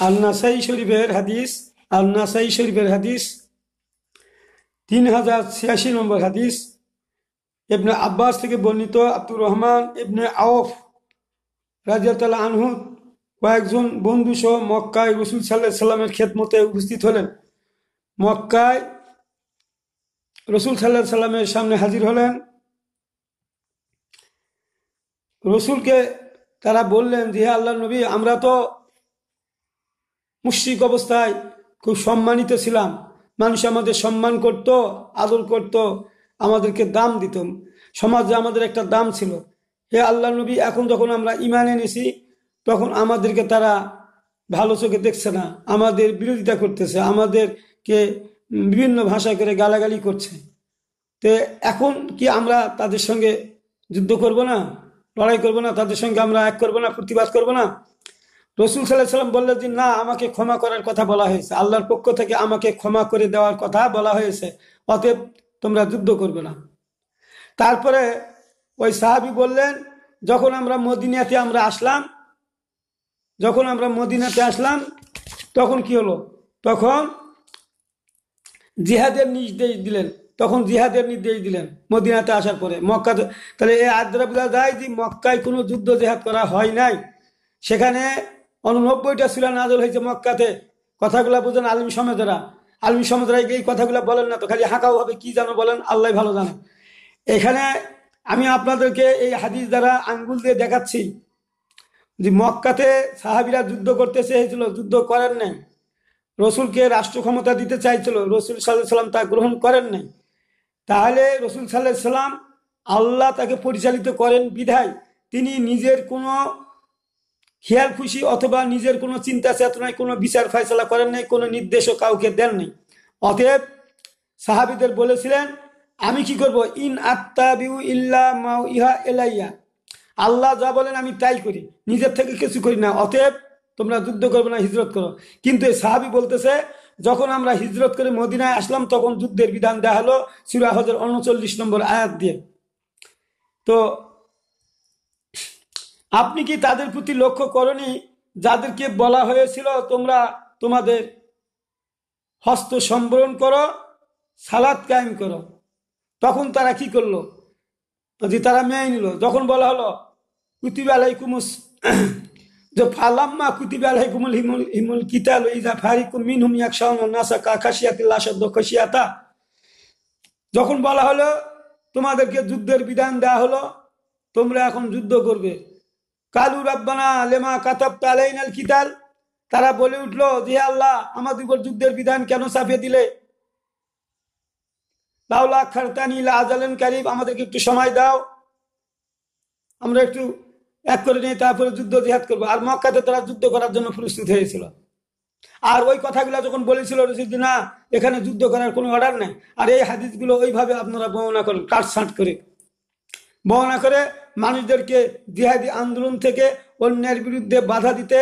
আল নাসাই শরীফের হাদিস, আল নাসাই শরীফের হাদিস 3086 নম্বর হাদিস। ইবনে আব্বাস থেকে বর্ণিত, আব্দুর রহমান ইবনে আওফ রাদিয়াল্লাহু আনহু কয়েকজন বন্ধু সহ মক্কায় রাসূল সাল্লাল্লাহু আলাইহি সাল্লামের খেদমতে উপস্থিত হলেন। মক্কায় রাসূল সাল্লাল্লাহু আলাইহি সাল্লামের সামনে হাজির হলেন। রসুলকে তারা বললেন যে, হে আল্লাহর নবী, আমরা তো মুশরিক অবস্থায় খুব সম্মানিত ছিলাম, মানুষ আমাদের সম্মান করত, আদর করত, আমাদেরকে দাম দিত, সমাজে আমাদের একটা দাম ছিল। হে আল্লাহর নবী, এখন যখন আমরা ঈমান এনেছি তখন আমাদেরকে তারা ভালো চোখে দেখছে না, আমাদের বিরোধিতা করতেছে, আমাদেরকে বিভিন্ন ভাষা করে গালাগালি করছে। তো এখন কি আমরা তাদের সঙ্গে যুদ্ধ করব না, লড়াই করব না, তাদের সঙ্গে আমরা এক করব না, প্রতিবাদ করব না? রসুল সাল্লাল্লাহু আলাইহি সাল্লাম বললেন যে, না, আমাকে ক্ষমা করার কথা বলা হয়েছে, আল্লাহর পক্ষ থেকে আমাকে ক্ষমা করে দেওয়ার কথা বলা হয়েছে, অতএব তোমরা যুদ্ধ করবে না। তারপরে ওই সাহাবী বললেন, যখন আমরা মদিনাতে আসলাম তখন কি হলো? তখন জিহাদের নির্দেশ দিলেন মদিনাতে আসার পরে। মক্কাতে তাহলে এই আয়াত বোঝা যায় যে মক্কায় কোনো যুদ্ধ জিহাদ করা হয় নাই, সেখানে 89টা সূরা নাযিল হয়েছে মক্কাতে। কথাগুলা বুঝেন আলিম সমাজেরা এই কথাগুলা বলেন না তো, খালি হাঁকাও হবে, কি জানো বলেন, আল্লাহ ভালো জানে। এখানে আমি আপনাদেরকে এই হাদিস দ্বারা আঙ্গুল দিয়ে দেখাচ্ছি যে মক্কাতে সাহাবীরা যুদ্ধ করতে চেয়েছিল, যুদ্ধ করেন নাই। রসুলকে রাষ্ট্র ক্ষমতা দিতে চাইছিল, রসুল সাল্লাল্লাহু আলাইহি সাল্লাম তা গ্রহণ করেন নাই। তাহলে রসুল সাল্লাল্লাহু আলাইহি সাল্লাম, আল্লাহ তাকে পরিচালিত করেন বিধায় তিনি নিজের কোনো খেয়াল খুশি অথবা নিজের কোনো চিন্তা চেতনায় কোনো বিচার ফয়সালা করেন নাই, কোনো নির্দেশও কাউকে দেন নাই। অতএব সাহাবীদের বলেছিলেন, আমি কি করব? ইন আত্তাবিউ ইল্লা মা ইহা ইলাইয়া, আল্লাহ যা বলেন আমি তাই করি, নিজের থেকে কিছু করি না, অতএব তোমরা যুদ্ধ করবে না, হিজরত করো। কিন্তু এই সাহাবী বলতেছে, যখন আমরা হিজরত করে মদিনায় আসলাম তখন যুদ্ধের বিধান দেওয়া হলো সূরা হজের 39 নম্বর আয়াত দিয়ে। তো আপনি কি তাদের প্রতি লক্ষ্য করনি যাদেরকে বলা হয়েছিল তোমরা তোমাদের হস্ত সম্বরণ করো, সালাত কায়েম করো? তখন তারা কি করলো? যে তারা মেনে নিল। যখন বলা হলো কুতিবা আলাইকুমুস যে ফালাম্মা কুতিবা আলাইকুমুল হিমুল কিতাল ইযা ফারিকুম মিনহুম ইয়াখশাউনা নাসা কাখাশিয়াতিল্লাহ শাদ্দ খাশিয়াতা, যখন বলা হলো তোমাদেরকে যুদ্ধের বিধান দেওয়া হলো, তোমরা এখন যুদ্ধ করবে, কালু রাব্বানা লিমা কাতাবতা আলাইনাল কিতাল, তারা বলে উঠলো যে আল্লাহ, আমাদের উপর যুদ্ধের বিধান কেন চাপিয়ে দিলে? লাউলা আখারতানি ইলা আজালিন কারিব, আমাদেরকে একটু সময় দাও, আমরা একটু এক করে নিয়ে তারপরে যুদ্ধ জিহাদ করবো। আর মক্কাতে তারা যুদ্ধ করার জন্য প্রস্তুত হয়েছিল। আর ওই কথাগুলো যখন বলেছিল রসুল, না, এখানে যুদ্ধ করার কোনো অর্ডার নেই, আর এই হাদিসগুলো ওইভাবে আপনারা বর্ণনা করেন, কাটছাঁট করে বর্ণনা করে মানুষদেরকে জিহাদি আন্দোলন থেকে অন্যের বিরুদ্ধে বাধা দিতে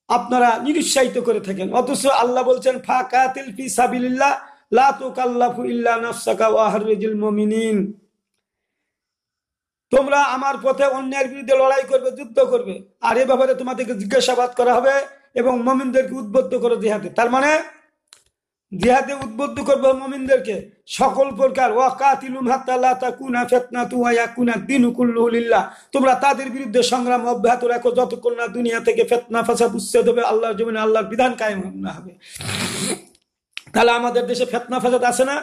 আপনারা নিরুৎসাহিত করে থাকেন। অথচ আল্লাহ বলছেন, ফাকাতিল ফি সাবিলিল্লাহ লা তুকাল্লাফু ইল্লা নাফসাকা ওয়া হাররিজিল মুমিনিন, তোমরা আমার পথে অন্যের বিরুদ্ধে লড়াই করবে, যুদ্ধ করবে, আর এ ব্যাপারে তোমাদেরকে জিজ্ঞাসাবাদ করা হবে এবং মুমিনদেরকে উদ্বুদ্ধ করো জিহাদে। তার মানে জিহাদে উদ্বুদ্ধ করবে মুমিনদেরকে সকল প্রকার, ওয়াকাতিলুম হাত্তা লা তাকুনা ফিতনাতু ওয়া ইয়াকুনা দ্বীনু কুল্লুহু লিল্লাহ, তোমরা তাদের বিরুদ্ধে সংগ্রাম অব্যাহত রাখো যতক্ষণ না দুনিয়া থেকে ফিতনা ফাসাদ উচ্ছেদ হবে, আল্লাহর জমিনে আল্লাহর বিধান কায়েম না হবে। তাহলে আমাদের দেশে ফিতনা ফাসাদ আছে না?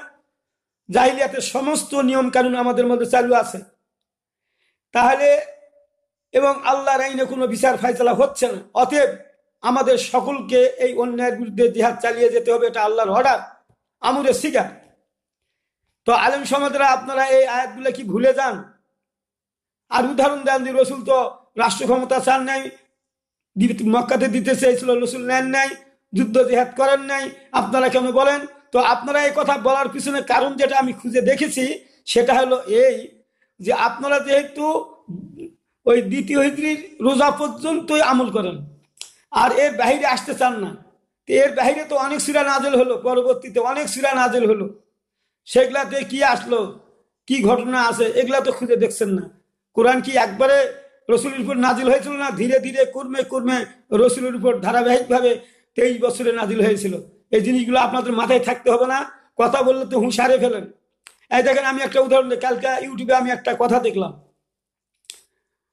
জাহিলিয়াতের সমস্ত নিয়ম কানুন আমাদের মধ্যে চালু আছে। তাহলে এবং আল্লাহর আইনে কোনো বিচার ফয়সালা হচ্ছে না। অতএব আমাদের সকলকে এই অন্যায়ের বিরুদ্ধে জিহাদ চালিয়ে যেতে হবে, এটা আল্লাহর অর্ডার, আমরে শিকার। তো আলেম সমাজরা আপনারা এই আয়াতগুলো কি ভুলে যান? আর উদাহরণ দেন যে রসুল তো রাষ্ট্র ক্ষমতা চান নাই, মক্কাতে দিতে চেয়েছিল, রসুল নেন নাই, যুদ্ধ জিহাদ করেন নাই, আপনারা কেন বলেন? তো আপনারা এই কথা বলার পিছনে কারণ যেটা আমি খুঁজে দেখেছি সেটা হলো এই যে আপনারা যেহেতু ওই দ্বিতীয় হিজরির রোজা পর্যন্তই আমল করেন আর এর বাহিরে আসতে চান না। এর বাহিরে তো অনেক সূরা নাযিল হলো, পরবর্তীতে অনেক সূরা নাযিল হলো, সেগুলাতে কি আসলো, কি ঘটনা আছে, এগুলা তো খুঁজে দেখছেন না। কোরআন কি একবারে রসুলের উপর নাজিল হয়েছিল না, ধীরে ধীরে কর্মে কর্মে রসুলের উপর ধারাবাহিকভাবে 23 বছরে নাজিল হয়েছিল। এই জিনিসগুলো আপনাদের মাথায় থাকতে হবে না, কথা বললে তো হুঁশ হারিয়ে ফেলেন। এই দেখেন, আমি একটা উদাহরণ দিই। কালকে ইউটিউবে আমি একটা কথা দেখলাম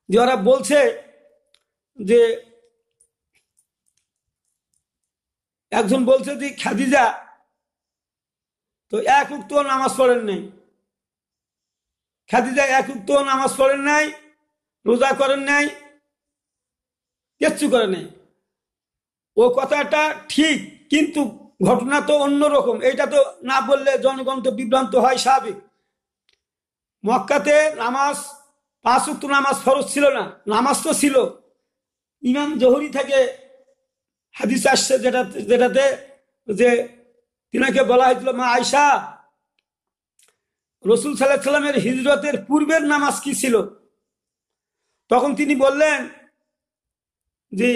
যে ওরা বলছে যে একজন বলছে যে খাদিজা তো এক উক্ত নামাজ পড়েন নাই, খাদিজা এক উক্ত নামাজ পড়েন নাই, রোজা করেন নাই, কিচ্ছু করে নাই। ও কথাটা ঠিক, কিন্তু ঘটনা তো অন্যরকম। এটা তো না বললে জনগণ তো বিভ্রান্ত হয়, স্বাভাবিক। মক্কাতে নামাজ 5 ওয়াক্ত নামাজ ফরজ ছিল না, নামাজ তো ছিল। ইমাম জোহরি থেকে হাদিস আসছে যেটাতে যে তিনাকে বলা হয়েছিল, মা আয়সা, রসুল সাল্লাল্লাহু আলাইহি সাল্লামের হিজরতের পূর্বের নামাজ কি ছিল? তখন তিনি বললেন যে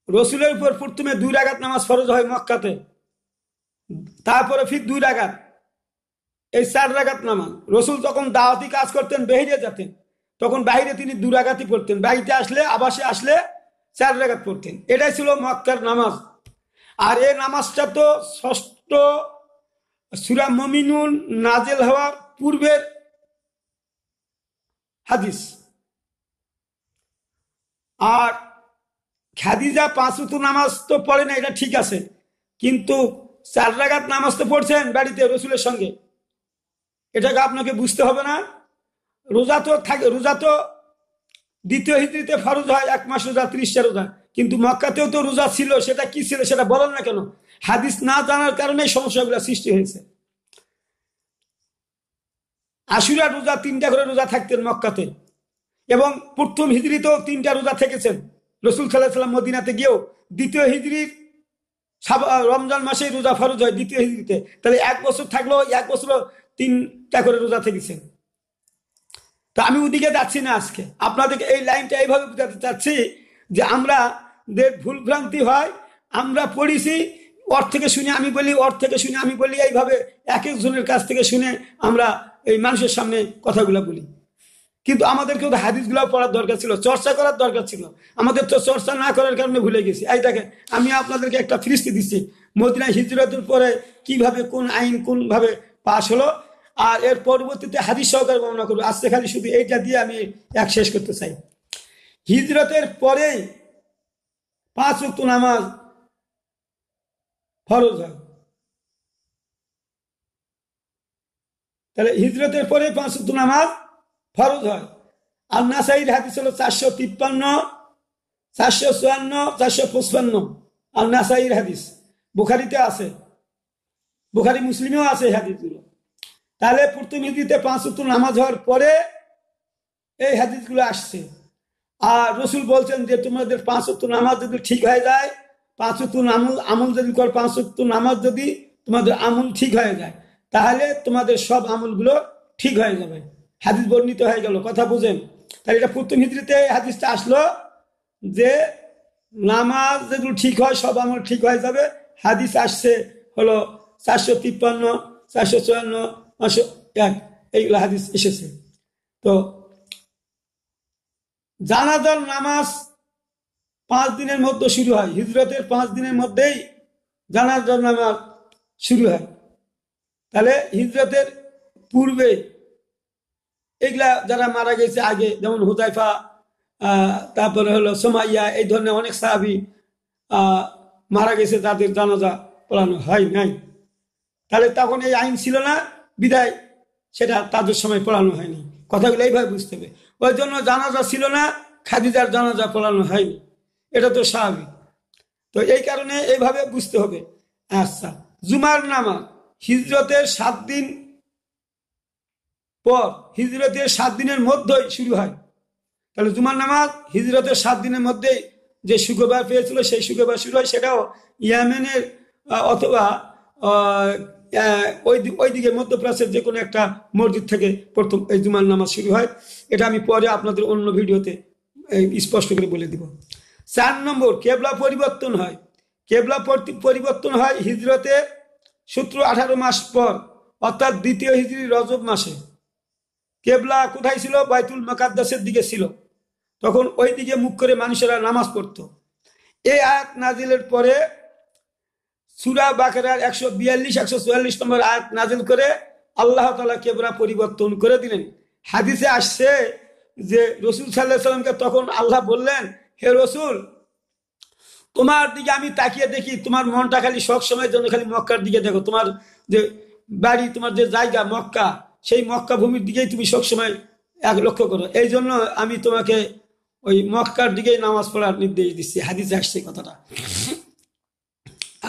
রসুলের উপর প্রথমে 2 রাকাত নামাজ ফরজ হয় মক্কাতে, তারপরে ফির 2 রাকাত, এই 4 রাকাত নামাজ। রসুল যখন দাওয়াতি কাজ করতেন, বাইরে যেতেন, তখন বাইরে তিনি 2 রাকাতই পড়তেন, বাড়িতে আসলে আবাসে আসলে 4 রাকাত পড়তেন। এটাই ছিল মক্কার নামাজ। আর এই নামাজটা তো ষষ্ঠ সূরা মুমিনুন নাজিল হওয়ার পূর্বের হাদিস। আর খাদিজা 5 ওয়াক্ত নামাজ তো পড়ে না, এটা ঠিক আছে, কিন্তু 4 রাকাত নামাজ তো পড়ছেন বাড়িতে রসুলের সঙ্গে। এটাকে আপনাকে বুঝতে হবে না। রোজা তো থাকে, রোজা তো দ্বিতীয় হিজরিতে ফরজ হয়, 1 মাস রোজা, 30টা রোজা, কিন্তু মক্কাতেও তো রোজা ছিল। সেটা কি ছিল সেটা বলেন না কেন? হাদিস না জানার কারণে সমস্যাগুলো সৃষ্টি হয়েছে। আশুরা রোজা 3টা করে রোজা থাকতেন মক্কাতে, এবং প্রথম হিজরিতেও 3টা রোজা থেকেছেন। রসুল সাল্লাল্লাহু আলাইহি সাল্লাম মদিনাতে গিয়েও দ্বিতীয় হিজরির রমজান মাসেই রোজা ফরজ হয় দ্বিতীয় হিজরিতে। তাহলে 1 বছর থাকলেও 1 বছরও 3টা করে রোজা থেকেছেন। তো আমি ওদিকে যাচ্ছি না আজকে, আপনাদেরকে এই লাইনটা এইভাবে বুঝাতে চাচ্ছি যে আমাদের ভুল ভ্রান্তি হয়। আমরা পড়িছি, ওর থেকে শুনে আমি বলি, ওর থেকে শুনে আমি বলি, এইভাবে এক একজনের কাছ থেকে শুনে আমরা এই মানুষের সামনে কথাগুলো বলি। কিন্তু আমাদেরকে তো হাদিসগুলো পড়ার দরকার ছিল, চর্চা করার দরকার ছিল। আমাদের তো চর্চা না করার কারণে ভুলে গেছি। এই দেখেন, আমি আপনাদেরকে একটা ফিরিস্তি দিচ্ছি, মদিনায় হিজরতের পরে কিভাবে কোন আইন কোনভাবে পাশ হলো, আর এর পরবর্তীতে হাদিস সহকারে বর্ণনা করবো। আজকে খালি শুধু এইটা দিয়ে আমি এক শেষ করতে চাই। হিজরতের পরে 5 ওয়াক্ত নামাজ ফরজ হয়। তাহলে হিজরতের পরে 5 ওয়াক্ত নামাজ ফরজ হয়। আর নাসাইর হাদিস হলো 453, 454, 455। আর নাসাইর হাদিস বুখারীতে আছে, বুখারী মুসলিমেও আছে এই হাদিসগুলো। তাহলে প্রথম হিজরিতে 5 ওয়াক্ত নামাজ হওয়ার পরে এই হাদিসগুলো আসছে। আর রসুল বলছেন যে তোমাদের 5 ওয়াক্ত নামাজ যদি ঠিক হয়ে যায়, 5 ওয়াক্ত আমল যদি কর, 5 ওয়াক্ত নামাজ যদি তোমাদের আমল ঠিক হয়ে যায়, তাহলে তোমাদের সব আমলগুলো ঠিক হয়ে যাবে। হাদিস বর্ণিত হয়ে গেল, কথা বুঝেন? তাহলে এটা প্রথম হিজরিতে হাদিসটা আসলো যে নামাজ যেগুলো ঠিক হয় সব আমল ঠিক হয়ে যাবে। হাদিস আসছে হলো 453, 454, 501, এইগুলো হাদিস এসেছে। তো জানাজার নামাজ 5 দিনের মধ্যে শুরু হয়, হিজরতের 5 দিনের মধ্যেই জানাজার নামাজ শুরু হয়। তাহলে হিজরতের পূর্বে এগুলা যারা মারা গেছে আগে, যেমন হুযায়ফা, তারপরে হলো সুমাইয়া, এই ধরনের অনেক সাহাবী মারা গেছে, তাদের জানাজা পড়ানো হয় নাই। তাহলে তখন এই আইন ছিল না, বিদায় সেটা তাদের সময় পড়ানো হয়নি। কথাগুলো এইভাবে বুঝতে হবে। ওই জন্য জানাজা ছিল না, খাদিজার জানাজা পড়ানো হয়নি, এটা তো স্বাভাবিক। তো এই কারণে এইভাবে বুঝতে হবে। আচ্ছা, জুমার নামাজ হিজরতের 7 দিন পর, হিজরতের 7 দিনের মধ্যেই শুরু হয়। তাহলে জুমার নামাজ হিজরতের 7 দিনের মধ্যেই, যে শুক্রবার পেয়েছিল সেই শুক্রবার শুরু হয়। সেটাও ইয়েমেনের অথবা ওইদিকে মধ্যপ্রাচ্যের যে কোনো একটা মসজিদ থেকে প্রথম এই জুমার নামাজ শুরু হয়। এটা আমি পরে আপনাদের অন্য ভিডিওতে স্পষ্ট করে বলে দিব। 4 নম্বর, কেবলা পরিবর্তন হয়। কেবলা পরিবর্তন হয় হিজরতের 17-18 মাস পর, অর্থাৎ দ্বিতীয় হিজরি রজব মাসে। কেবলা কোথায় ছিল? বাইতুল মুকাদ্দাসের দিকে ছিল। তখন ওই দিকে মুখ করে মানুষেরা নামাজ পড়তো। এই আয়াত নাজিলের পরে সূরা বাকারার 142 144 নম্বর আয়াত নাজিল করে আল্লাহ তাআলা কেবলা পরিবর্তন করে দিলেন। হাদিসে আসছে যে রাসূল সাল্লাল্লাহু আলাইহি সাল্লামকে তখন আল্লাহ বললেন, হে রাসূল, তোমার দিকে আমি তাকিয়ে দেখি, তোমার মনটা খালি সব সময়ের জন্য খালি মক্কার দিকে দেখো। তোমার যে বাড়ি, তোমার যে জায়গা মক্কা, সেই মক্কা ভূমির দিকেই তুমি সবসময় এক লক্ষ্য করো। এই জন্য আমি তোমাকে ওই মক্কার দিকেই নামাজ পড়ার নির্দেশ দিচ্ছি। হাদিসে আসছে কথাটা।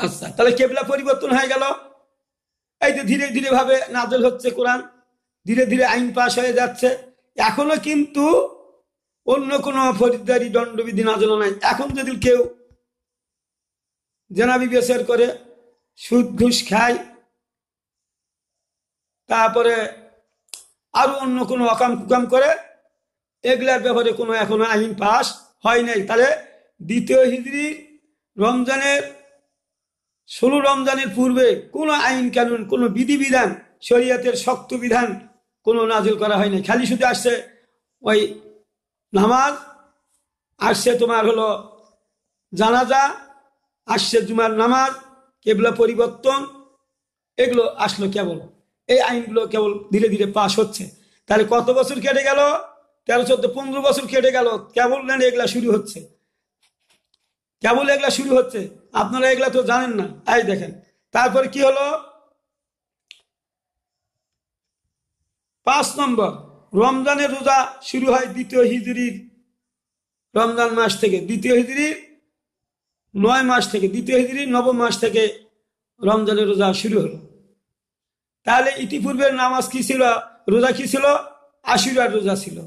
আচ্ছা, তাহলে কেবলা পরিবর্তন হয়ে গেল। এই যে ধীরে ধীরে ভাবে নাযিল হচ্ছে কোরআন, ধীরে ধীরে আইন পাশ হয়ে যাচ্ছে। এখনো কিন্তু অন্য কোনো ফৌজদারি দণ্ডবিধি নাযিল নাই। এখন যদি কেউ জেনাবি বিচার করে, সুদ ঘুষ খায়, তারপরে আরো অন্য কোনো অকাম কুকাম করে, এগুলার ব্যাপারে কোনো এখনো আইন পাস হয় নাই। তাহলে দ্বিতীয় হিজরি রমজানের 16 রমজানের পূর্বে কোনো আইন কানুন, কোনো বিধিবিধান, শরীয়তের শক্ত বিধান কোনো নাজিল করা হয়নি। খালি শুধু আসছে ওই নামাজ, আসছে তোমার হলো জানাজা, আসছে জুমার নামাজ, কেবলা পরিবর্তন, এগুলো আসলো কেবল। এই আইনগুলো কেবল ধীরে ধীরে পাশ হচ্ছে। তাহলে কত বছর কেটে গেল? 13, 14, 15 বছর কেটে গেল। কেবল না এগুলা শুরু হচ্ছে, কেবল এগুলা শুরু হচ্ছে। আপনারা এগুলা তো জানেন না। এই দেখেন, তারপরে কি হলো? 5 নম্বর, রমজানের রোজা শুরু হয় দ্বিতীয় হিজরির রমজান মাস থেকে, দ্বিতীয় হিজরির 9 মাস থেকে, দ্বিতীয় হিজরির 9 মাস থেকে রমজানের রোজা শুরু হলো। তাহলে ইতিপূর্বের নামাজ কি ছিল? রোজা কি ছিল? আশুরার রোজা ছিল।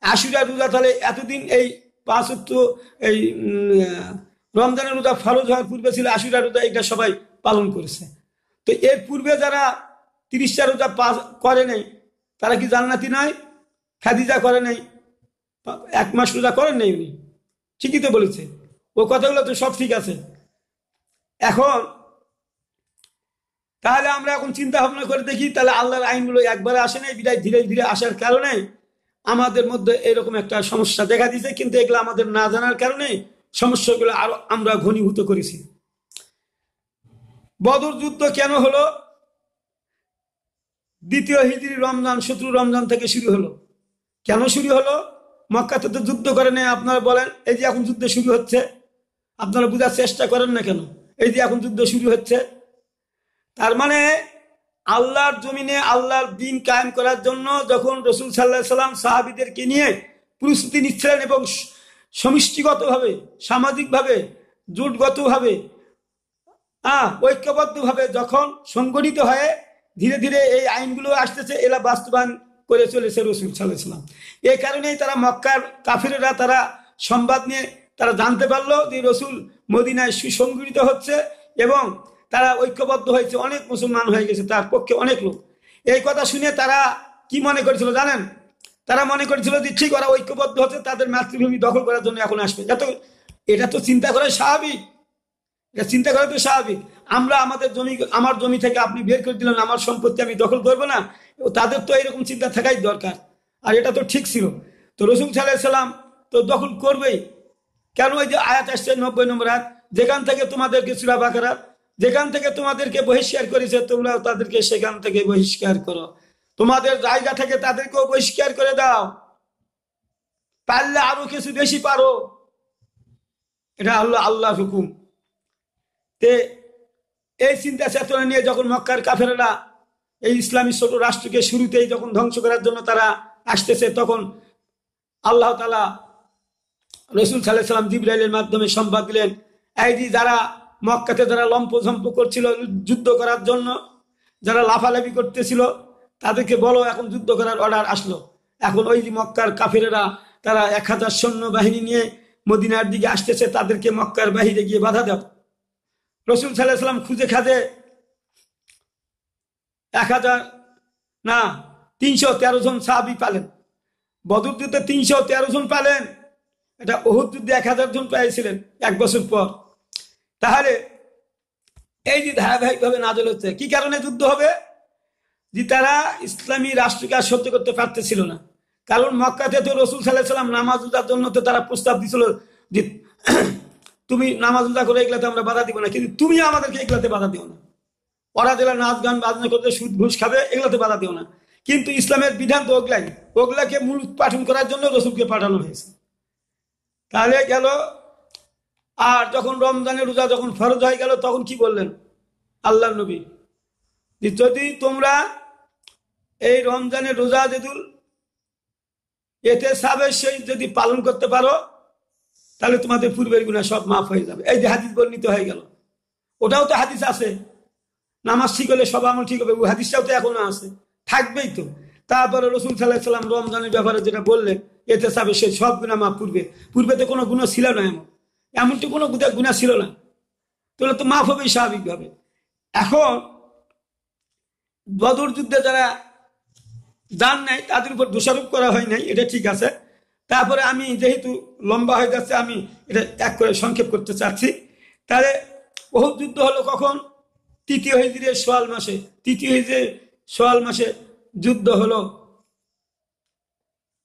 আশুরার রোজা, তাহলে এতদিন এই 5 ওয়াক্ত এই রমজানের রোজা ফরজ হওয়ার পূর্বে ছিল আশুরার রোজা, এটা সবাই পালন করেছে। তো এর পূর্বে যারা 30টা রোজা করে নাই, তারা কি জান্নাতি নয়? খাদিজা করে নাই, 1 মাস রোজা করেন নাই উনি, ঠিকই তো বলেছে। ও কথাগুলো তো সব ঠিক আছে। এখন তাহলে আমরা এখন চিন্তা ভাবনা করে দেখি, তাহলে আল্লাহর আইনগুলো একবারে আসে নাই, বিদায় ধীরে ধীরে আসার কারণে আমাদের মধ্যে এরকম একটা সমস্যা দেখা দিয়েছে। কিন্তু এগুলো আমাদের না জানার কারণে সমস্যাগুলো আরো আমরা ঘনীভূত করেছি। বদর যুদ্ধ কেন হলো? দ্বিতীয় হিজরি রমজান 17 রমজান থেকে শুরু হলো। কেন শুরু হলো? মক্কাতে তো যুদ্ধ করে নেই। আপনারা বলেন, এই যে এখন যুদ্ধ শুরু হচ্ছে, আপনারা বোঝার চেষ্টা করেন না কেন? এই যে এখন যুদ্ধ শুরু হচ্ছে, তার মানে আল্লাহর জমিনে আল্লাহর দ্বীন কায়েম করার জন্য যখন রাসূল সাল্লাল্লাহু আলাইহি সাল্লাম সাহাবীদেরকে নিয়ে প্রস্তুতি নিচ্ছিলেন এবং সমষ্টিগতভাবে, সামাজিকভাবে, জোটগতভাবে, ঐক্যবদ্ধভাবে যখন সংগঠিত হয়ে ধীরে ধীরে এই আইনগুলো আসতেছে, এরা বাস্তবায়ন করে চলেছে রাসূল সাল্লাল্লাহু আলাইহি সাল্লাম। এই কারণেই তারা মক্কার কাফিররা তারা সংবাদ নিয়ে তারা জানতে পারলো যে রাসূল মদিনায় সুসংগঠিত হচ্ছে এবং তারা ঐক্যবদ্ধ হয়েছে, অনেক মুসলমান হয়ে গেছে, তার পক্ষে অনেক লোক। এই কথা শুনে তারা কি মনে করেছিল জানেন? তারা মনে করেছিল যে ঠিক ওরা ঐক্যবদ্ধ হচ্ছে, তাদের মাতৃভূমি দখল করার জন্য এখন আসবে। এটা তো চিন্তা করা স্বাভাবিক, এটা চিন্তা করা তো স্বাভাবিক। আমরা আমাদের জমি, আমার জমি থেকে আপনি বের করে দিলেন, আমার সম্পত্তি আমি দখল করবো না, তাদের তো এরকম চিন্তা থাকাই দরকার। আর এটা তো ঠিক ছিল। তো রাসূল সাল্লাল্লাহু আলাইহি সাল্লাম তো দখল করবেই। কেন? ওই যে আয়াত আসছে 90 নম্বর আয়াত, যেখান থেকে তোমাদেরকে, সূরা বাকারা, যেখান থেকে তোমাদেরকে বহিষ্কার করেছে তোমরা তাদেরকে সেখান থেকে বহিষ্কার করো, তোমাদের জায়গা থেকে তাদেরকেও বহিষ্কার করে দাও, পারলে আরো কিছু বেশি পারো। এটা আল্লাহর হুকুম। তে এই চিন্তা চেতনা নিয়ে যখন মক্কার কাফেররা এই ইসলামী ছোট রাষ্ট্রকে শুরুতেই যখন ধ্বংস করার জন্য তারা আসতেছে, তখন আল্লাহ তাআলা রাসূল সাল্লাল্লাহু আলাইহি সাল্লাম জিবরাইলের মাধ্যমে সংবাদ দিলেন, এই যে যারা মক্কাতে যারা লম্পঝম্প করছিল যুদ্ধ করার জন্য, যারা লাফালাফি করতেছিল, তাদেরকে বলো এখন যুদ্ধ করার অর্ডার আসলো। এখন ওই যে মক্কার কাফেরেরা তারা 1000 সৈন্য বাহিনী নিয়ে মদিনার দিকে আসতেছে, তাদেরকে মক্কার বাহিরে গিয়ে বাধা দাও। রাসূল সাল্লাল্লাহু আলাইহি সাল্লাম খুঁজে খাজে 1000 না 313 জন সাহাবী পালেন। বদর যুদ্ধে 313 জন পালেন, এটা উহুদ যুদ্ধে 1000 জন পেয়েছিলেন 1 বছর পর। তাহলে এই যে ধারাবাহিকভাবে নাযিল হচ্ছে, কি কারণে যুদ্ধ হবে? যে তারা ইসলামী রাষ্ট্রকে আর সহ্য করতে পারতেছিল না। কারণ মক্কাতে তো রসুল সাল্লাহ সাল্লাম নামাজ রোজার জন্য তো তারা প্রস্তাব দিছিল যে তুমি নামাজ রোজা করে এগুলাতে আমরা বাধা দিব না, কিন্তু তুমি আমাদেরকে এগুলাতে বাধা দিও না। ওরা যারা নাচ গান বাজনা করতে সুদ ঘুষ খাবে এগুলাতে বাধা দিও না। কিন্তু ইসলামের বিধান তো ওগুলাই, ওগুলাকে মূল উৎপাদন করার জন্য রসুলকে পাঠানো হয়েছে। তাহলে গেল। আর যখন রমজানের রোজা যখন ফরজ হয়ে গেল তখন কি বললেন আল্লাহ নবী, যে যদি তোমরা এই রমজানের রোজা যেদুল এতে সাবের সেই যদি পালন করতে পারো তাহলে তোমাদের পূর্বের গুনাহ সব মাফ হয়ে যাবে। এই যে হাদিস বর্ণিত হয়ে গেল, ওটাও তো হাদিস আছে, নামাজ ঠিক হলে সব আমল ঠিক হবে, ওই হাদিসটাও তো এখনো আছে, থাকবেই তো। তারপরে রসুল সাল্লাহ সাল্লাম রমজানের ব্যাপারে যেটা বললেন এতে সাবে সেই সব গুনাহ মাফ, পূর্বে তো কোনো গুনাহ ছিল না, এমনটি কোনো গুনাহ ছিল না, তাহলে তো মাফ হবেই স্বাভাবিকভাবে। এখন বদর যুদ্ধে যারা যান নাই তাদের উপর দোষারোপ করা হয় নাই, এটা ঠিক আছে। তারপরে আমি যেহেতু লম্বা হয়ে যাচ্ছে আমি এটা এক করে সংক্ষেপ করতে চাচ্ছি। তাহলে বহুত যুদ্ধ হলো কখন? তৃতীয় হিজরির সোয়াল মাসে, তৃতীয় হিজরির সোয়াল মাসে যুদ্ধ হলো।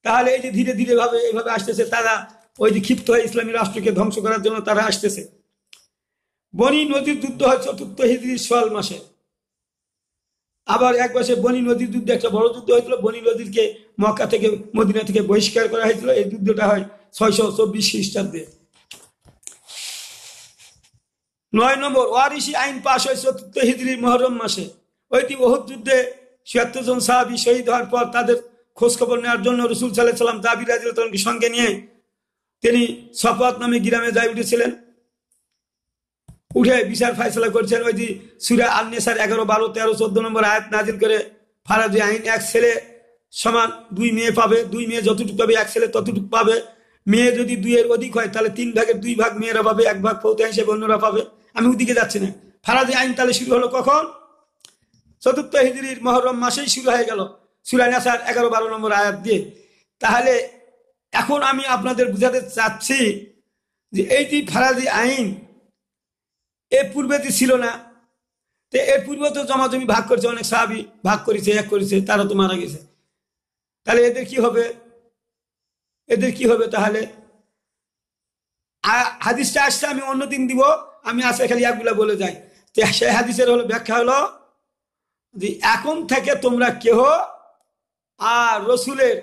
তাহলে এই যে ধীরে ধীরে ভাবে এইভাবে আসতেছে, তারা ওই যে ক্ষিপ্ত হয়ে ইসলামী রাষ্ট্রকে ধ্বংস করার জন্য তারা আসতেছে। বনি নদীর যুদ্ধ হয় চতুর্থ হিজরির সোয়াল মাসে। আবার এক মাসে বনি নদীর যুদ্ধে একটা বড় যুদ্ধ হয়েছিল, বনি নদীরকে মক্কা থেকে মদিনা থেকে বহিষ্কার করা হয়েছিল। এই যুদ্ধটা হয় 624 খ্রিস্টাব্দে। 9 নম্বর ওয়ারিশি আইন পাশ হয় চতুর্থ হিজরির মুহররম মাসে। ওইটি ওহুদ যুদ্ধে ৭৬ জন সাহাবী শহীদ হওয়ার পর তাদের খোঁজ খবর নেওয়ার জন্য রাসূল সাল্লাল্লাহু আলাইহি ওয়াসাল্লাম জাবির রাদিয়াল্লাহু তাআলাকে সঙ্গে নিয়ে তিনি সফওয়াত নামে গ্রামে যাই উঠেছিলেন। উঠে বিচার ফায়সালা করছেন। ওই যে সূরা আন-নিসার 11, 12, 13, 14 নম্বর আয়াত নাজিল করে ফারাজি আইন, এক ছেলে সমান 2 মেয়ে পাবে, 2 মেয়ে যতটুকু পাবে এক ছেলে ততটুকু পাবে। মেয়ে যদি 2 এর অধিক হয় তাহলে 3 ভাগের 2 ভাগ মেয়েরা পাবে, 1 ভাগ ফৌতা হিসেবে অন্যরা পাবে। আমি ওদিকে যাচ্ছি না। ফারাজি আইন তাহলে শুরু হলো কখন? চতুর্থ হিজরির মুহররম মাসেই শুরু হয়ে গেল সূরা নিসার 11, 12 নম্বর আয়াত দিয়ে। তাহলে এখন আমি আপনাদের বুঝাতে চাচ্ছি যে এই যে ফারাজি আইন এর পূর্বে যে ছিল না, তো এর পূর্বে তো জমাজমি ভাগ করেছে, অনেক সাহাবী ভাগ করেছে, এক করেছে, তারা তো মারা গেছে। তাহলে এদের কি হবে? এদের কি হবে? তাহলে হাদিসটা আসছে, আমি অন্যদিন দিব, আমি আসে খালি একগুলা বলে যাই। তো সেই হাদিসের হলো ব্যাখ্যা হলো যে এখন থেকে তোমরা কেহ আর রসুলের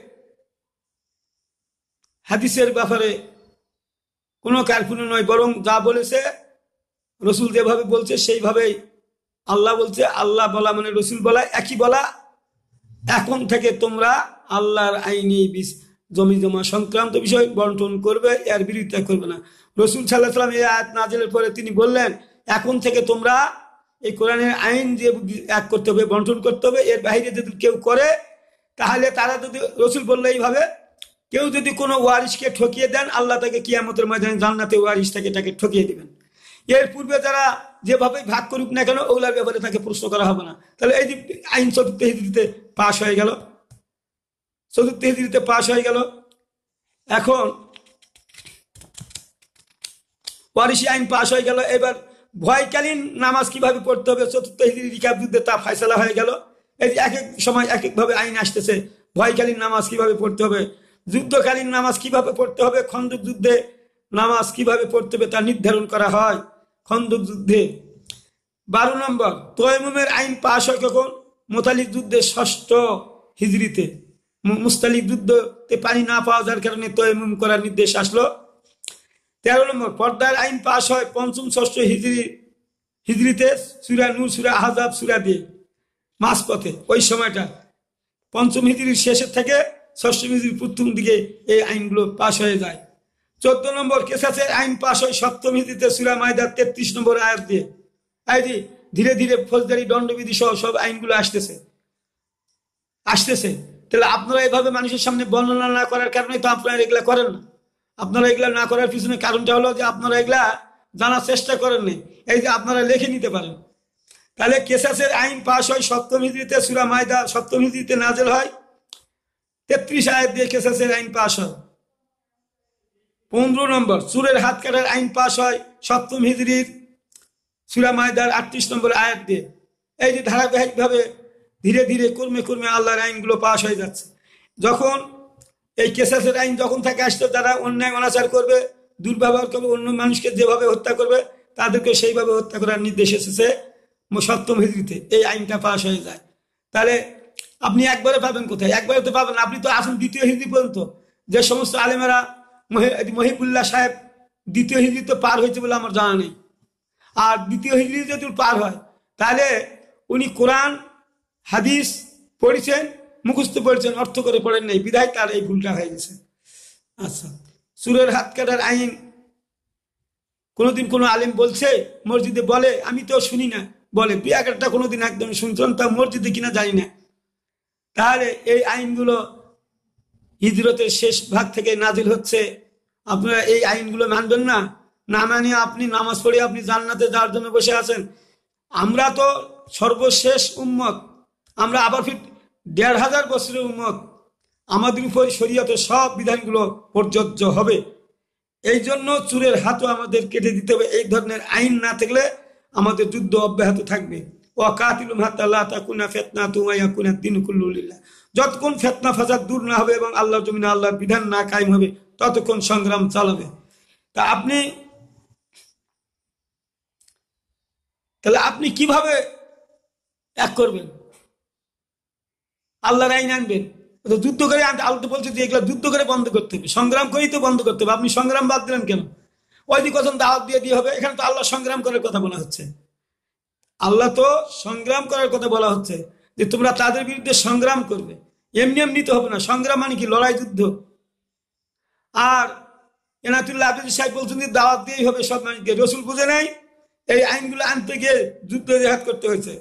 হাদিসের ব্যাপারে কোনো কার্পণ্য নয়, বরং যা বলেছে রসুল যেভাবে বলছে সেইভাবেই আল্লাহ বলছে, আল্লাহ বলা মানে রসুল বলা একই বলা। এখন থেকে তোমরা আল্লাহর আইনি জমি জমা সংক্রান্ত বিষয় বন্টন করবে, এর বিরোধিতা করবে না। রসুল সাল্লাল্লাহু আলাইহি ওয়াসাল্লাম এই আয়াত নাজিলের পরে তিনি বললেন এখন থেকে তোমরা এই কোরআনের আইন যে এক করতে হবে, বন্টন করতে হবে, এর বাইরে যদি কেউ করে তাহলে তারা যদি রসুল বললে এইভাবে কেউ যদি কোনো ওয়ারিশকে ঠকিয়ে দেন আল্লাহ তাকে কিয়ামতের ময়দানে জান্নাতে ওয়ারিশ তাকে ঠকিয়ে দিবেন। এর পূর্বে যারা যেভাবে ভাগ করুক না কেন ওগুলার ব্যাপারে তাকে প্রশ্ন করা হবে না। তাহলে এই যে আইন চতুর্থ হিজরিতে পাশ হয়ে গেল, চতুর্থ হিজরিতে পাশ হয়ে গেল। এখন ওয়ারিশি আইন পাশ হয়ে গেল। এবার ভয়কালীন নামাজ কিভাবে পড়তে হবে চতুর্থ হিজরি রিকাব যুদ্ধে তা ফয়সালা হয়ে গেল। এই যে এক এক সময় এক একভাবে আইন আসতেছে, ভয়কালীন নামাজ কিভাবে পড়তে হবে, যুদ্ধকালীন নামাজ কিভাবে পড়তে হবে, খন্দক যুদ্ধে নামাজ কিভাবে পড়তে হবে তা নির্ধারণ করা হয় খন্দক যুদ্ধে। 12 নম্বর তয়মুমের আইন পাশ হয় কখন? মুতালিক যুদ্ধে 6ষ্ঠ হিজরিতে। মুস্তালিক যুদ্ধতে পানি না পাওয়া যাওয়ার কারণে তয়মুম করার নির্দেশ আসলো। 13 নম্বর পর্দার আইন পাশ হয় 5ম 6ষ্ঠ হিজরিতে সূরা নূর, সূরা আহজাব, সূরা দিয়ে মাঝপথে। ওই সময়টা 5ম হিজরির শেষের থেকে 6ষ্ঠ হিজরির প্রথম দিকে এই আইনগুলো পাশ হয়ে যায়। 14 নম্বর কেসাসের আইন পাশ হয় 7ম হিজরিতে সূরা মাইদার 33 নম্বর আয়াত দিয়ে। এই যে ধীরে ধীরে ফৌজদারি দণ্ডবিধি সহ সব আইনগুলো আসতেছে। তাহলে আপনারা এইভাবে মানুষের সামনে বর্ণনা না করার কারণে তো আপনারা এগুলা করেন না। আপনারা এগুলা না করার পিছনে কারণটা হলো যে আপনারা এগুলা জানার চেষ্টা করেননি। এই যে আপনারা লিখে নিতে পারেন। তাহলে কেসাসের আইন পাশ হয় 7ম হিজরিতে সূরা মাইদা 7ম হিজরিতে নাজেল হয় 33 আয়াত দিয়ে কেসাসের আইন পাশ হয়। 15 নম্বর চুরের হাত কাটার আইন পাশ হয় 7ম হিজরির সূরা মাইদার 38 নম্বর আয়াত দিয়ে। এই যে ধারাবাহিকভাবে ধীরে ধীরে কর্মে কর্মে আল্লাহর আইনগুলো পাশ হয়ে যাচ্ছে। যখন এই কেসাসের আইন যখন থেকে আসতো, তারা অন্যায় অনাচার করবে, দুর্ব্যবহার করবে, অন্য মানুষকে যেভাবে হত্যা করবে তাদেরকে সেইভাবে হত্যা করার নির্দেশ এসেছে সপ্তম হিজরিতে, এই আইনটা পাশ হয়ে যায়। তাহলে আপনি একবারে পাবেন কোথায়? একবারে তো পাবেন, আপনি তো আসুন দ্বিতীয় হিজরি পর্যন্ত। যে সমস্ত আলেমেরা, মহিবুল্লাহ সাহেব দ্বিতীয় হিজরি তো পার হয়েছে বলে আমার জানা নেই। আর দ্বিতীয় হিজরি যদি পার হয় তাহলে উনি কোরআন হাদিস পড়েছেন, মুখস্থ পড়েছেন, অর্থ করে পড়েন নাই, বিধায় তার এই ভুলটা হয়ে গেছে। আচ্ছা, চুরের হাত কাটার আইন কোনোদিন কোনো আলেম বলছে? মসজিদে বলে? আমি তো শুনি না। বলে দুই একটা কোনোদিন একদম শুনছিলাম, তা মসজিদে কিনা জানি না। তাহলে এই আইনগুলো হিজরতের শেষ ভাগ থেকে নাজিল হচ্ছে, আপনারা এই আইনগুলো মানবেন না? না মানিয়ে আপনি নামাজ পড়ে আপনি জান্নাতে যাওয়ার জন্য বসে আছেন। আমরা তো সর্বশেষ উম্মত, আমরা আবার ফির ১৫০০ বছরের উম্মত, আমাদের উপর শরীয়তের সব বিধানগুলো প্রযোজ্য হবে। এই জন্য চুরের হাতও আমাদের কেটে দিতে হবে। এই ধরনের আইন না থাকলে আমাদের যুদ্ধ অব্যাহত থাকবে। যতক্ষণ ফিতনা ফাসাদ দূর না হবে এবং আল্লাহর জমিনে আল্লাহর বিধান না কায়েম হবে, ততক্ষণ সংগ্রাম চালাবে। তা আপনি কিভাবে এক করবেন? আল্লাহর আইন আনবেন, যুদ্ধ করে আনতে? আল্লাহ তো বলছে যে এগুলো যুদ্ধ করে বন্ধ করতে হবে, সংগ্রাম করেই তো বন্ধ করতে হবে। আপনি সংগ্রাম বাদ দিলেন কেন? ওই দিকে কথা দাওয়াত দিয়ে হবে, এখানে তো আল্লাহ সংগ্রাম করার কথা বলা হচ্ছে। আল্লাহ তো সংগ্রাম করার কথা বলা হচ্ছে যে তোমরা তাদের বিরুদ্ধে সংগ্রাম করবে। এমনি এমনি তো হবে না, সংগ্রাম মানে কি? লড়াই, যুদ্ধ। আর এনাতুল্লাহ আবদুল সাহেব বলছেন যে দাওয়াত দিয়েই হবে সব মানুষকে। রসুল বুঝে নাই, এই আইনগুলো আনতে গিয়ে যুদ্ধ জেহাদ করতে হয়েছে।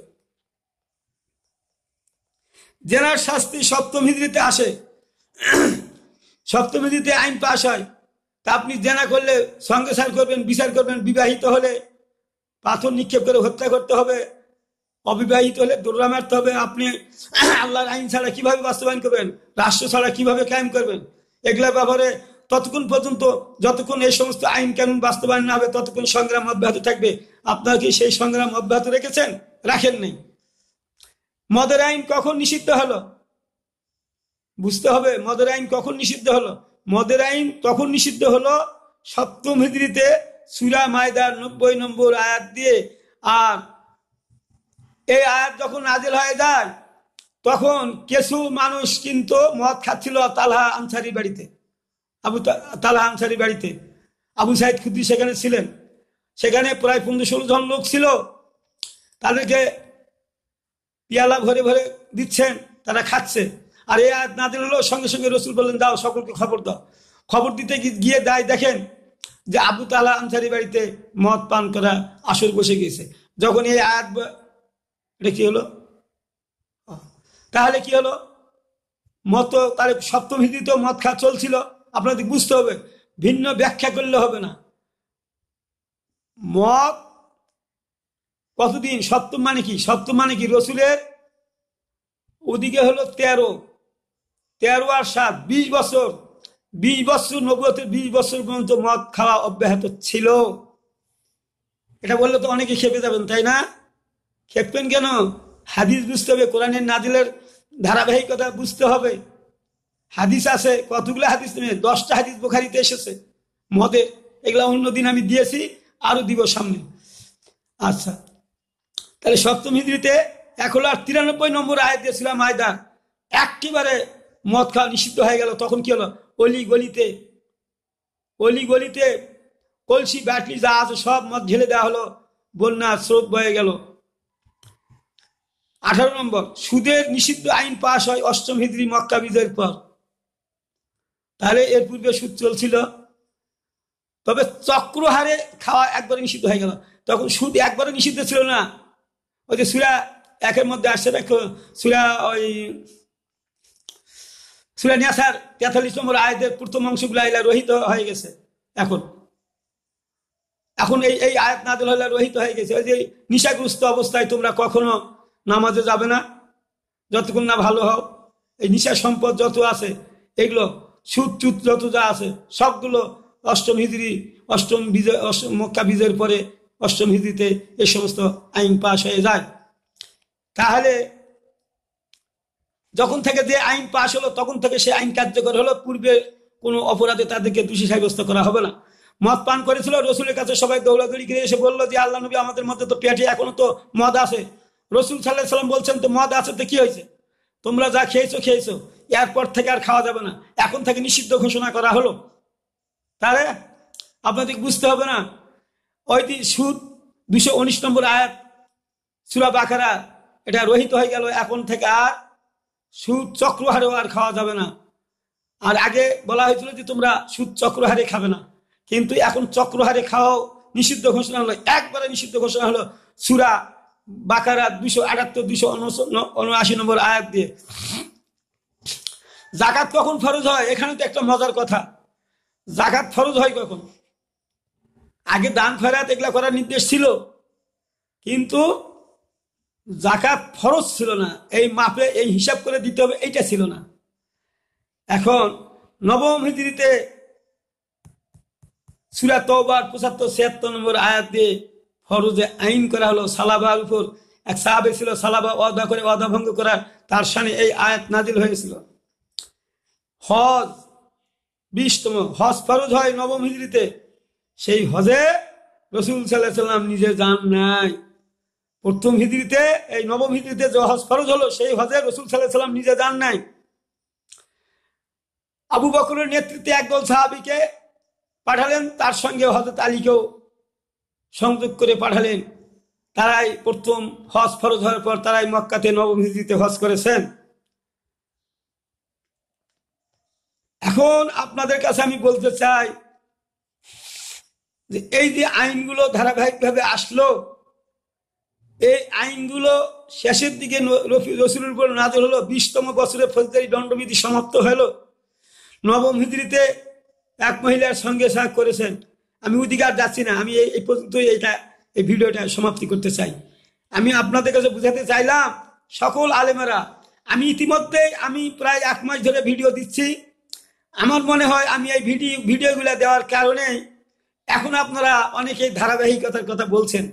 জেনার শাস্তি সপ্তম হিজরিতে আসে, সপ্তম হিজরিতে আইন পাশ হয়। তা আপনি জেনা করলে সঙ্গে সার করবেন, বিচার করবেন। বিবাহিত হলে পাথর নিক্ষেপ করে হত্যা করতে হবে, অবিবাহিত হলে দৌড়া মারতে হবে। আপনি আল্লাহর আইন ছাড়া কিভাবে বাস্তবায়ন করবেন? রাষ্ট্র ছাড়া কিভাবে কায়েম করবেন? এগুলোর ব্যাপারে ততক্ষণ পর্যন্ত যতক্ষণ এই সমস্ত আইন কানুন বাস্তবায়ন না হবে, ততক্ষণ সংগ্রাম অব্যাহত থাকবে। আপনারা কি সেই সংগ্রাম অব্যাহত রেখেছেন? রাখেন নেই। মদের আইন কখন নিষিদ্ধ হলো? বুঝতে হবে মদের আইন কখন নিষিদ্ধ হলো। মদের আইন তখন নিষিদ্ধ হলো সপ্তম হিজরিতে সূরা মায়দার ৯০ নম্বর আয়াত দিয়ে। আর এই আয়াত যখন নাজিল হয়ে যায়, তখন কিছু মানুষ কিন্তু মদ খাচ্ছিল তালহা আনসারী বাড়িতে, তালহা আনসারী বাড়িতে। আবু সাইদ খুদ্রি সেখানে ছিলেন। সেখানে প্রায় ১৫-১৬ জন লোক ছিল। তাদেরকে পিয়ালা ভরে ভরে দিচ্ছেন, তারা খাচ্ছে। আর এই আয়াত নাজিল হলো, সঙ্গে সঙ্গে রসুল বললেন দাও সকলকে খবর দাও। খবর দিতে গিয়ে দেখেন যে আবু তালহা আনসারী বাড়িতে মদ পান করা আসর বসে গিয়েছে। যখন এই আয়াত, এটা কি হলো? তাহলে কি হলো? মদ তো তাহলে সপ্তম হিজরিতেও মদ খাওয়া চলছিল। আপনাদের বুঝতে হবে, ভিন্ন ব্যাখ্যা করলে হবে না। মদ কতদিন? সপ্তম মানে কি? সপ্তম মানে কি? রসুলের ওদিকে হলো ১৩ আর ৭, ২০ বছর। ২০ বছর, নবুয়তের ২০ বছর পর্যন্ত মদ খাওয়া অব্যাহত ছিল। এটা বললে তো অনেকে খেপে যাবেন, তাই না? খেপবেন কেন? হাদিস বুঝতে হবে, কোরআনের নাজিলের ধারাবাহিকতা বুঝতে হবে। হাদিস আছে কতগুলো হাদিস, 10টা হাদিস বুখারীতে এসেছে মদের। এগুলা অন্যদিন আমি দিয়েছি, আরো দিব সামনে। আচ্ছা, তাহলে সপ্তম হিজরিতে ১৯৩ নম্বর আয়াত দিয়েছিলাম মায়দা, একেবারে মদ খাওয়া নিষিদ্ধ হয়ে গেল। তখন কি হলো? অলি গলিতে কলসি ব্যাটরি যা আছে সব মদ ঢেলে দেওয়া হলো, বন্যা স্রোত বয়ে গেল। ১৮ নম্বর, সুদের নিষিদ্ধ আইন পাশ হয় অষ্টম হিজরি মক্কা বিজয়ের পর। তাহলে এর পূর্বে সুদ চলছিল, তবে চক্রহারে খাওয়া একবারে নিষিদ্ধ হয়ে গেল। তখন সুদ একবারে নিষিদ্ধ ছিল না। ওই যে সূরা ১-এর মধ্যে আসছে, সূরা নিসার ৪৩ নম্বর আয়াতের প্রথম অংশগুলো রহিত হয়ে গেছে। এখন এই আয়াত নাযিল হলে রহিত হয়ে গেছে। ওই যে নিশাগ্রস্ত অবস্থায় তোমরা কখনো নামাজে যাবে না যতক্ষণ না ভালো হও। এই নিশা সম্পদ যত আছে, এগুলো সুদ চুত যত যা আছে, সবগুলো অষ্টম মক্কা বিজয়ের পরে অষ্টম হিজরিতে এই সমস্ত আইন পাশ হয়ে যায়। তাহলে যখন থেকে যে আইন পাশ হলো তখন থেকে সে আইন কার্যকর হলো, পূর্বে কোনো অপরাধে তাদেরকে দোষী সাব্যস্ত করা হবে না। মদ পান করেছিল, রসুলের কাছে সবাই দৌড়াদৌড়ি করে এসে বললো যে আল্লাহ নবী আমাদের মধ্যে তো পেটে এখনো তো মদ আছে। রসুল সাল্লাহ সাল্লাম বলছেন তো মদ আছে তো কি হয়েছে, তোমরা যা খেয়েছো খেয়েছো, এরপর থেকে আর খাওয়া যাবে না, এখন থেকে নিষিদ্ধ ঘোষণা করা হলো। তাহলে আপনাদের বুঝতে হবে না, ওই সুদ 219 নম্বর আয়াত সূরা বাকারা, এটা রহিত হয়ে গেল, এখন থেকে আর সুদ চক্রহারেও আর খাওয়া যাবে না। আর আগে বলা হয়েছিল যে তোমরা সুদ চক্রহারে খাবে না, কিন্তু এখন চক্রহারে খাওয়াও নিষিদ্ধ ঘোষণা হলো, একবারে নিষিদ্ধ ঘোষণা হলো সূরা বাকারা 278 279 নম্বর আয়াত দিয়ে। জাকাত কখন ফরজ হয়, এখানে তো একটা মজার কথা, জাকাত ফরজ হয় কখন? আগে দান খয়রাত এগুলা করার নির্দেশ ছিল, কিন্তু জাকাত ফরজ ছিল না, এই মাপে এই হিসাব করে দিতে হবে এইটা ছিল না। এখন নবম হিজরিতে সূরা তওবার 75-76 নম্বর আয়াত দিয়ে ফরজে আইন করা হলো। সালাবার উপর এক সাহাবী ছিল, সালাবা ওয়াদা করে ওয়াদা ভঙ্গ করার, তার শানে এই আয়াত নাজিল হয়েছিল। হজ 20তম হজ ফরজ হয় নবম হিজরিতে, সেই হজে রাসূল সাল্লাল্লাহু আলাইহি ওয়াসাল্লাম নিজে যান নাই। প্রথম হিজরিতে, এই নবম হিজরিতে যে হজ ফরজ হলো সেই হজে রাসূল সাল্লাল্লাহু আলাইহি ওয়াসাল্লাম নিজে যান নাই। আবু বকরের নেতৃত্বে একদল সাহাবীকে পাঠালেন, তার সঙ্গে হযরত আলীকেও সংযোগ করে পাঠালেন। তারাই প্রথম হজ ফরজ হওয়ার পর তারাই মক্কাতে নবম হিজরিতে হজ করেছেন। এখন আপনাদের কাছে আমি বলতে চাই যে এই যে আইনগুলো ধারাবাহিকভাবে আসলো, এই আইনগুলো শেষের দিকে রাসূলের উপর নাযিল হলো। 20তম বছরে ফৌজদারি দণ্ডবিধি সমাপ্ত হলো। নবম হিজরিতে এক মহিলার সঙ্গে সাক্ষাৎ করেছেন। আমি ওইদিকে আর যাচ্ছি না, আমি এই পর্যন্ত এই ভিডিওটা সমাপ্তি করতে চাই। আমি আপনাদের কাছে বুঝাতে চাইলাম সকল আলেমেরা, আমি ইতিমধ্যে আমি প্রায় 1 মাস ধরে ভিডিও দিচ্ছি। আমার মনে হয় আমি এই ভিডিওগুলো দেওয়ার কারণে এখন আপনারা অনেকেই ধারাবাহিকতার কথা বলছেন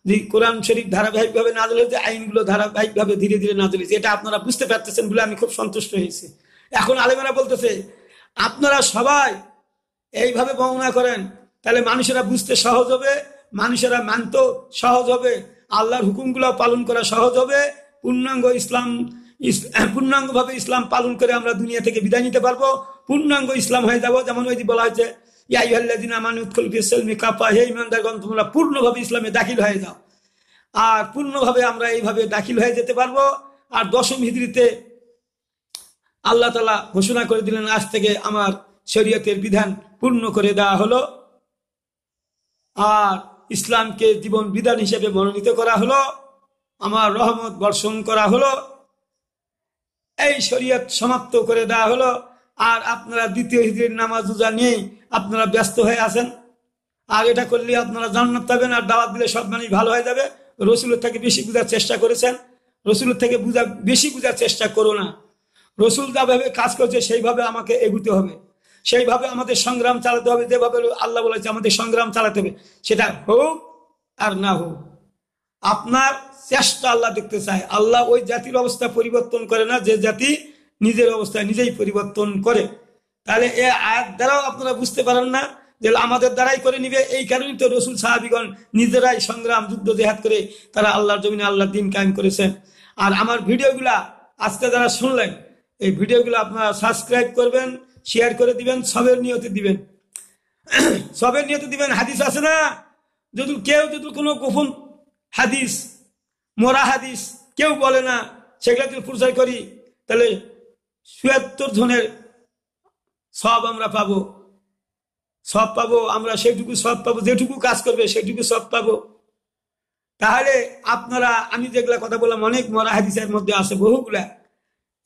যে কোরআন শরীফ ধারাবাহিকভাবে নাযিল হয়েছে, আইনগুলো ধারাবাহিকভাবে ধীরে ধীরে নাযিল হয়েছে, এটা আপনারা বুঝতে পারতেছেন বলে আমি খুব সন্তুষ্ট হয়েছি। এখন আলেমেরা বলতেছে আপনারা সবাই এইভাবে বর্ণনা করেন, তাহলে মানুষেরা বুঝতে সহজ হবে, মানুষেরা মানতে সহজ হবে, আল্লাহর হুকুমগুলো পালন করা সহজ হবে, পূর্ণাঙ্গভাবে ইসলাম পালন করে আমরা দুনিয়া থেকে বিদায় নিতে পারবো, পূর্ণাঙ্গ ইসলাম হয়ে যাব। যেমন ওই যে বলা হয়েছে ইয়া আইয়ুহাল্লাযীনা আমানু উদখুলু ফিস-সিলমি কাফা, হে ঈমানদারগণ তোমরা পূর্ণভাবে ইসলামে দাখিল হয়ে যাও। আর পূর্ণভাবে আমরা এইভাবে দাখিল হয়ে যেতে পারবো। আর 10ম হিজরিতে আল্লাহ তাআলা ঘোষণা করে দিলেন আজ থেকে আমার শরীয়তের বিধান পূর্ণ করে দেওয়া হলো, আর ইসলামকে জীবন বিধান হিসেবে মনোনীত করা হলো, আমার রহমত বর্ষণ করা হলো, এই শরীয়ত সমাপ্ত করে দেওয়া হলো। আর আপনারা দ্বিতীয় হিজরির নামাজ রোজা নিয়ে আপনারা ব্যস্ত হয়ে আছেন, আর এটা করলে আপনারা জান্নাত পাবেন, আর দাওয়াত দিলে সব মানুষ ভালো হয়ে যাবে। রসুলের থেকে বেশি বোঝার চেষ্টা করেছেন, রসুলের থেকে বেশি বোঝার চেষ্টা করো না। রসুল যেভাবে কাজ করছে সেইভাবে আমাকে এগুতে হবে, সেইভাবে আমাদের সংগ্রাম চালাতে হবে, যেভাবে আল্লাহ বলেছে আমাদের সংগ্রাম চালাতে হবে, সেটা হোক আর না হোক আপনার চেষ্টা আল্লাহ দেখতে চায়। আল্লাহ ওই জাতির অবস্থা পরিবর্তন করে না যে জাতি নিজের অবস্থা নিজেই পরিবর্তন করে। তাহলে এই আয়াত দ্বারাও আপনারা বুঝতে পারেন না যে আমাদের দ্বারাই করে নিবে। এই কারণেই তো রসুল সাহাবীগণ নিজেরাই সংগ্রাম যুদ্ধ জেহাদ করে তারা আল্লাহর জমিনে আল্লাহর দ্বীন কায়েম করেছেন। আর আমার ভিডিওগুলা আজকে যারা শুনলেন, এই ভিডিওগুলো আপনারা সাবস্ক্রাইব করবেন, শেয়ার করে দিবেন, সবের নিয়তে দিবেন, সবের নিয়তে দিবেন। হাদিস আছে না, যদি কেউ কোনো গোপন হাদিস, মোরা হাদিস কেউ বলে না, সেগুলা যদি প্রচার করি তাহলে ৭৪ জনের সব আমরা পাবো, সব পাবো আমরা, সেইটুকু সব পাবো, যেটুকু কাজ করবে সেটুকু সব পাবো। তাহলে আপনারা, আমি যেগুলা কথা বললাম অনেক মোরা হাদিসের মধ্যে আছে বহুগুলা,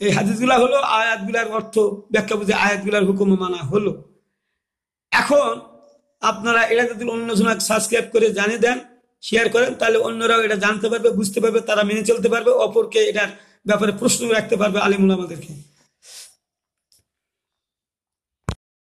এই হাদিসগুলা হলো আয়াতগুলার অর্থ ব্যাখ্যা বুঝে আয়াতগুলার হুকুম মানা হলো। এখন আপনারা এটা যদি অন্যজনকে সাবস্ক্রাইব করে জানিয়ে দেন, শেয়ার করেন, তাহলে অন্যরাও এটা জানতে পারবে, বুঝতে পারবে, তারা মেনে চলতে পারবে, অপরকে এটার ব্যাপারে প্রশ্ন রাখতে পারবে আলিম উলামাদেরকে।